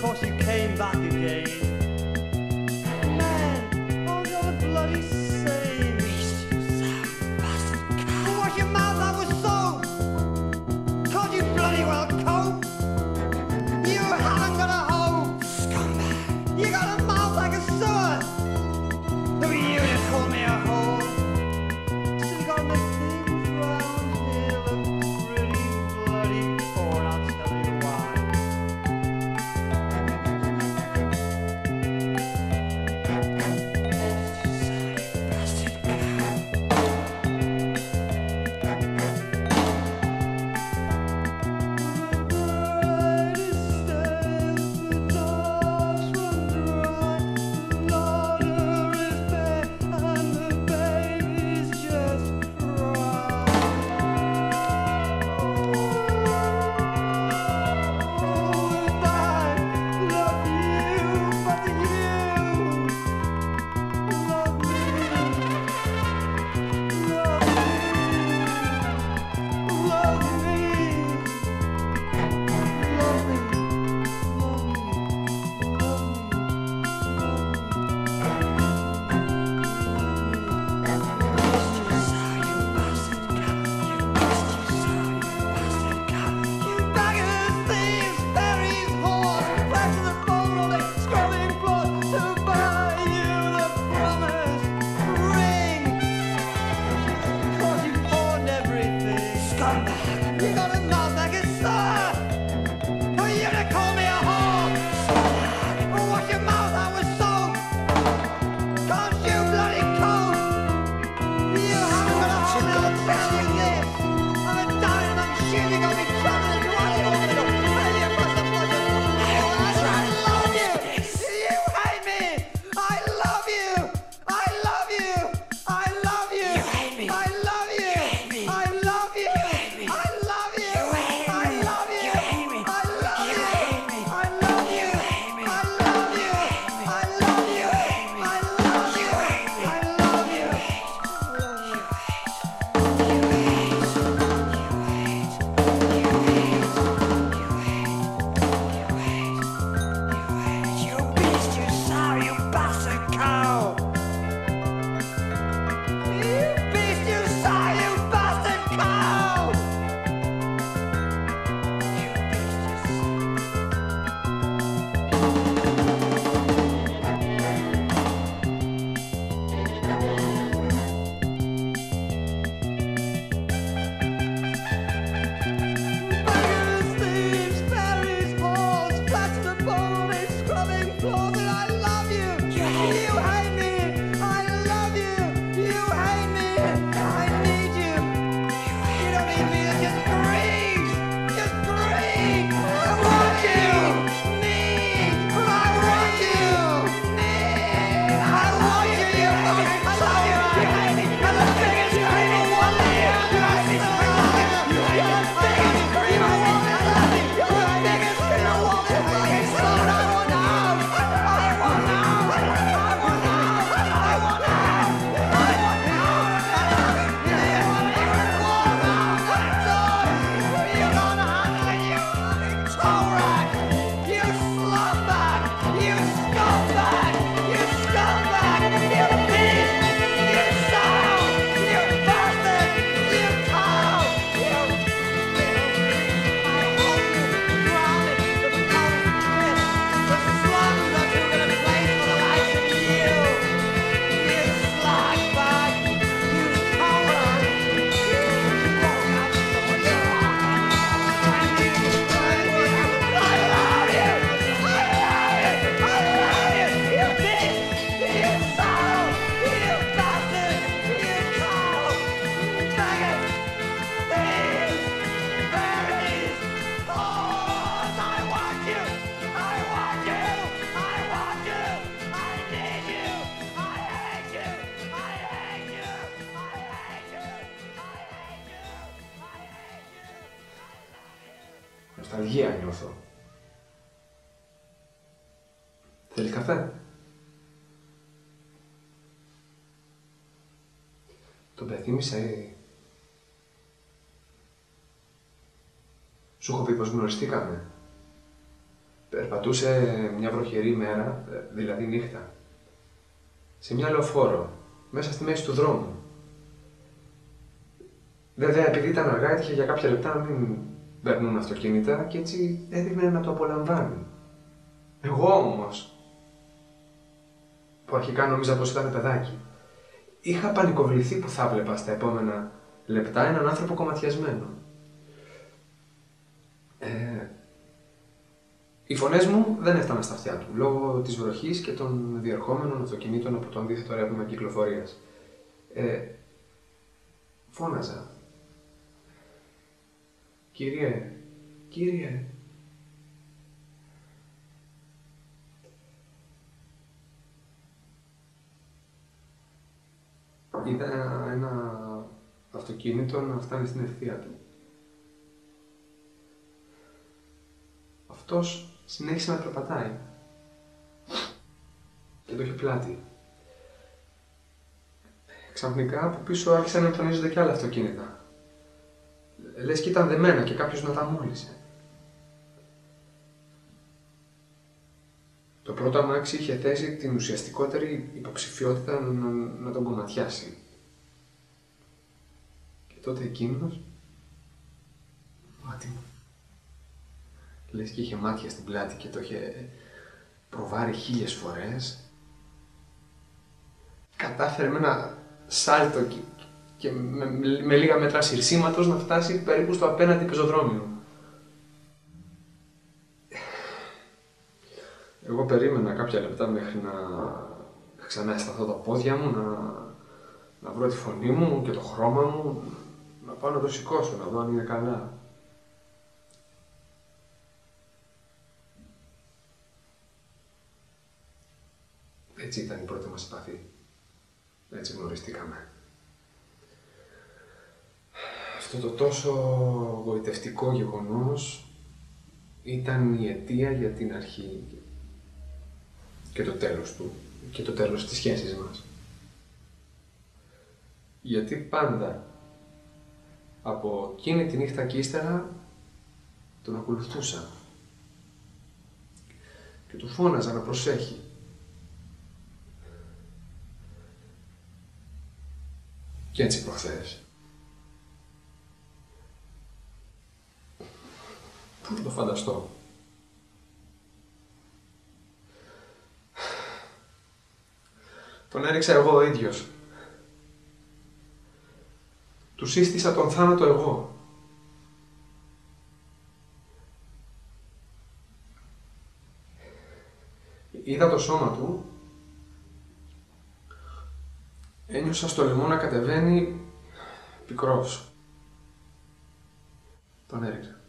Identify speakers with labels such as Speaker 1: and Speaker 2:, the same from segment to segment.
Speaker 1: course you came back again. Man, oh, you're the bloody same.
Speaker 2: Beast, you sour bastard cow.
Speaker 1: Wash your mouth, I was so. Can't you bloody well cope? You haven't got a home.
Speaker 2: Scumbag.
Speaker 1: You got a mouth like a sewer. Who are you to call me a whore? Still got the things round here look pretty bloody poor, and I'll tell you why.
Speaker 2: Bastard cow.
Speaker 1: You got a mouth like a saw. Who are you to call me a whore? Well, wash your mouth, I was sold. Can't you bloody cold? You haven't got a home, now I'll tell you this. I'm a diamond, I'm sure you're gonna be traveling right in the middle. And you must have looked at I love you. You hate me. I love you. I love you. I love you.
Speaker 2: You hate me.
Speaker 1: I love you.
Speaker 2: You hate me.
Speaker 1: I love you.
Speaker 2: You hate me.
Speaker 1: I love you.
Speaker 2: You hate me.
Speaker 1: I love you.
Speaker 2: You hate me.
Speaker 1: I love
Speaker 2: You
Speaker 1: you.
Speaker 2: hate me.
Speaker 1: I love you.
Speaker 2: You hate me.
Speaker 1: I love you. I love you.
Speaker 2: You hate me.
Speaker 1: I love you.
Speaker 2: You hate me.
Speaker 1: I love you.
Speaker 2: You beast, you sour, you bastard cow.
Speaker 1: You beast, you sow, you bastard cow. Beggars, thieves, fairies, whores, flats in the bone, scrubbing floors, and I love you.
Speaker 2: You hate
Speaker 1: You hate me. I love you. You hate me. I need you. You don't need me. Just greed. Just greed. I want you. Need. I want you. Need. I want you. You fucking I love you. You hate me. I'm the biggest cream of one year. You're the biggest cream of one. I love you. You're the biggest cream of one. Fucking son. I want out. I want out. I want out. I want out. I want out. You're gonna handle it, you fucking toe rag. You slumbag. You scumbag. You scumbag. You beast. You sow. You bastard. You cow. You. I hope you grounded to the common twist. The slums are too good a place for the likes of you. You slag bag. You coward. You won't have someone to and you. I love you. I love you. I love you. You beast. You sow. You bastard. You cow. Maggot. Thieves. Fairies. Whores. I want you. I want you. I want you. I need you. I hate you. I hate you. I hate you. I hate you. I hate you.
Speaker 3: Νοσταλγία νιώθω. Θέλεις καφέ? Τον πεθύμησα ή... Σου έχω πει πως γνωριστήκαμε. Περπατούσε μια βροχερή μέρα, δηλαδή νύχτα, σε μια λεωφόρο, μέσα στη μέση του δρόμου. Βέβαια, επειδή ήταν αργά, έτυχε για κάποια λεπτά να μην περνούν αυτοκίνητα και έτσι έδειχνε να το απολαμβάνει. Εγώ όμως, που αρχικά νόμιζα πως ήταν παιδάκι, είχα πανικοβληθεί που θα βλέπα στα επόμενα λεπτά έναν άνθρωπο κομματιασμένο. Οι φωνές μου δεν έφταναν στα αυτιά του, λόγω της βροχής και των διερχόμενων αυτοκινήτων από το αντίθετο ρεύμα κυκλοφορίας. Φώναζα. Κύριε, κύριε. Είδα ένα αυτοκίνητο να φτάνει στην ευθεία του. Αυτός συνέχισε να περπατάει και το είχε πλάτη. Ξαφνικά από πίσω άρχισαν να εμφανίζονται κι άλλα αυτοκίνητα. Λες και ήταν δεμένα και κάποιος να τα μόλισε. Το πρώτο αμάξι είχε θέσει την ουσιαστικότερη υποψηφιότητα να τον κομματιάσει. Και τότε εκείνος... Μάτι μου. Λες και είχε μάτια στην πλάτη και το είχε προβάρει 1000 φορές. Κατάφερε με ένα σάλτο και με λίγα μέτρα συρσήματος να φτάσει περίπου στο απέναντι πεζοδρόμιο. Εγώ περίμενα κάποια λεπτά μέχρι να ξανά αισθανθώ τα πόδια μου, να βρω τη φωνή μου και το χρώμα μου, να πάω να το σηκώσω, να δω αν είναι καλά. Έτσι ήταν η πρώτη μας επαφή. Έτσι γνωριστήκαμε. Αυτό το τόσο γοητευτικό γεγονός ήταν η αιτία για την αρχή και το τέλος του και το τέλος της σχέσης μας. Γιατί πάντα από εκείνη τη νύχτα και ύστερα τον ακολουθούσα και του φώναζα να προσέχει. Και έτσι προχθές. Πού θα το φανταστώ. Τον έριξα εγώ ο ίδιος. Του σύστησα τον θάνατο εγώ. Είδα το σώμα του. Ένιωσα στο λαιμό να κατεβαίνει πικρός. Τον έριξα.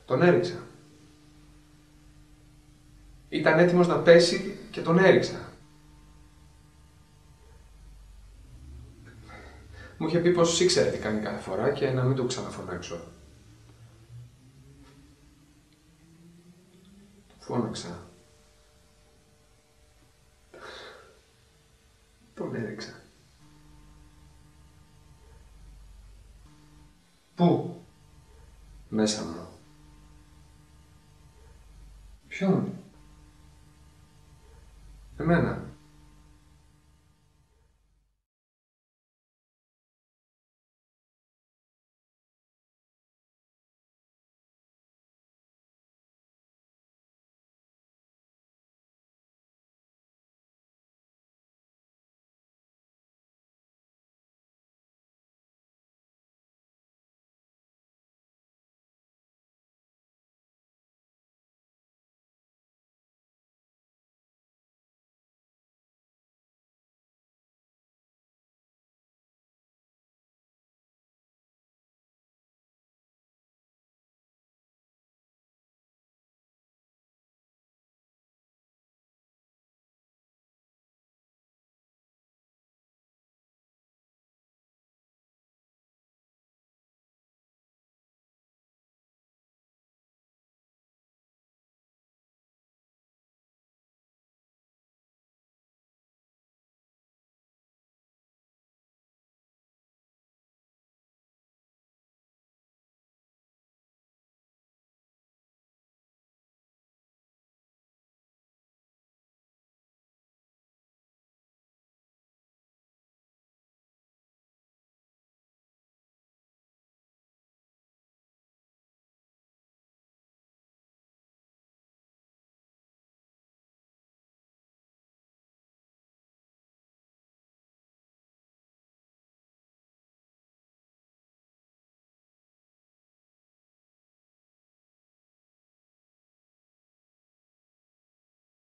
Speaker 3: Τον έριξα. Ήταν έτοιμος να πέσει και τον έριξα. Μου είχε πει πως ήξερε τι κάνει κάθε φορά και να μην το ξαναφωνάξω. Φώναξα. Τον έριξα. Πού? Μέσα μου. Ποιον? Εμένα.